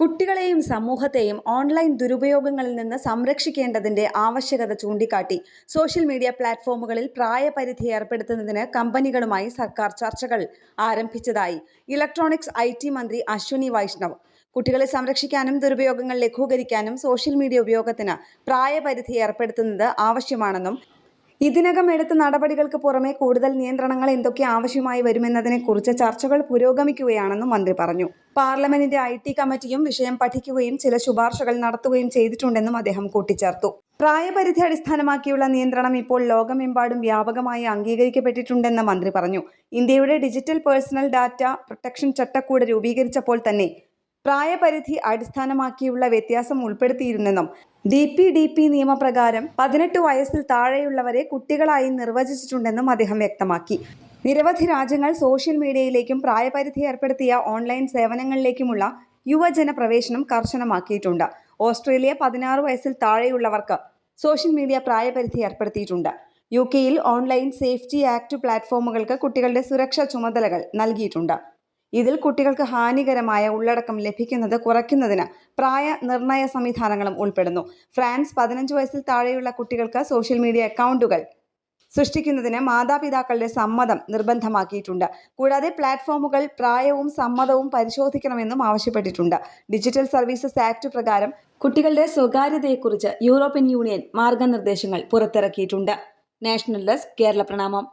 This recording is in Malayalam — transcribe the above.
കുട്ടികളെയും സമൂഹത്തെയും ഓൺലൈൻ ദുരുപയോഗങ്ങളിൽ നിന്ന് സംരക്ഷിക്കേണ്ടതിന്റെ ആവശ്യകത ചൂണ്ടിക്കാട്ടി സോഷ്യൽ മീഡിയ പ്ലാറ്റ്ഫോമുകളിൽ പ്രായപരിധി ഏർപ്പെടുത്തുന്നതിന് കമ്പനികളുമായി സർക്കാർ ചർച്ചകൾ ആരംഭിച്ചതായി ഇലക്ട്രോണിക്സ് ഐ.ടി. മന്ത്രി അശ്വിനി വൈഷ്ണവ്. കുട്ടികളെ സംരക്ഷിക്കാനും ദുരുപയോഗങ്ങൾ ലഘൂകരിക്കാനും സോഷ്യൽ മീഡിയ ഉപയോഗത്തിന് പ്രായപരിധി ഏർപ്പെടുത്തുന്നത് ആവശ്യമാണെന്നും ഇതിനകം എടുത്ത നടപടികൾക്ക് പുറമെ കൂടുതൽ നിയന്ത്രണങ്ങൾ എന്തൊക്കെ ആവശ്യമായി വരുമെന്നതിനെക്കുറിച്ച് ചർച്ചകൾ പുരോഗമിക്കുകയാണെന്നും മന്ത്രി പറഞ്ഞു. പാർലമെന്റിന്റെ ഐ.ടി. കമ്മിറ്റിയും വിഷയം പഠിക്കുകയും ചില ശുപാർശകൾ നടത്തുകയും ചെയ്തിട്ടുണ്ടെന്നും അദ്ദേഹം കൂട്ടിച്ചേർത്തു. പ്രായപരിധി അടിസ്ഥാനമാക്കിയുള്ള നിയന്ത്രണം ഇപ്പോൾ ലോകമെമ്പാടും വ്യാപകമായി അംഗീകരിക്കപ്പെട്ടിട്ടുണ്ടെന്ന് മന്ത്രി പറഞ്ഞു. ഇന്ത്യയുടെ ഡിജിറ്റൽ പേഴ്സണൽ ഡാറ്റ പ്രൊട്ടക്ഷൻ ചട്ടക്കൂട് രൂപീകരിച്ചപ്പോൾ തന്നെ പ്രായപരിധി അടിസ്ഥാനമാക്കിയുള്ള വ്യത്യാസം ഉൾപ്പെടുത്തിയിരുന്നെന്നും DPDP നിയമപ്രകാരം 18 വയസ്സിൽ താഴെയുള്ളവരെ കുട്ടികളായി നിർവചിച്ചിട്ടുണ്ടെന്നും അദ്ദേഹം വ്യക്തമാക്കി. നിരവധി രാജ്യങ്ങൾ സോഷ്യൽ മീഡിയയിലേക്കും പ്രായപരിധി ഏർപ്പെടുത്തിയ ഓൺലൈൻ സേവനങ്ങളിലേക്കുമുള്ള യുവജന പ്രവേശനം കർശനമാക്കിയിട്ടുണ്ട്. ഓസ്ട്രേലിയ 16 വയസ്സിൽ താഴെയുള്ളവർക്ക് സോഷ്യൽ മീഡിയ പ്രായപരിധി ഏർപ്പെടുത്തിയിട്ടുണ്ട്. UK-യിൽ ഓൺലൈൻ സേഫ്റ്റി ആക്ട് പ്ലാറ്റ്ഫോമുകൾക്ക് കുട്ടികളുടെ സുരക്ഷാ ചുമതലകൾ നൽകിയിട്ടുണ്ട്. ഇതിൽ കുട്ടികൾക്ക് ഹാനികരമായ ഉള്ളടക്കം ലഭിക്കുന്നത് കുറയ്ക്കുന്നതിന് പ്രായ നിർണയ സംവിധാനങ്ങളും ഉൾപ്പെടുന്നു. ഫ്രാൻസ് 15 വയസ്സിൽ താഴെയുള്ള കുട്ടികൾക്ക് സോഷ്യൽ മീഡിയ അക്കൗണ്ടുകൾ സൃഷ്ടിക്കുന്നതിന് മാതാപിതാക്കളുടെ സമ്മതം നിർബന്ധമാക്കിയിട്ടുണ്ട്. കൂടാതെ പ്ലാറ്റ്ഫോമുകൾ പ്രായവും സമ്മതവും പരിശോധിക്കണമെന്നും ആവശ്യപ്പെട്ടിട്ടുണ്ട്. ഡിജിറ്റൽ സർവീസസ് ആക്ട് പ്രകാരം കുട്ടികളുടെ സ്വകാര്യതയെക്കുറിച്ച് യൂറോപ്യൻ യൂണിയൻ മാർഗനിർദ്ദേശങ്ങൾ പുറത്തിറക്കിയിട്ടുണ്ട്. നാഷണൽ ഡെസ്ക്, കേരള പ്രണാമം.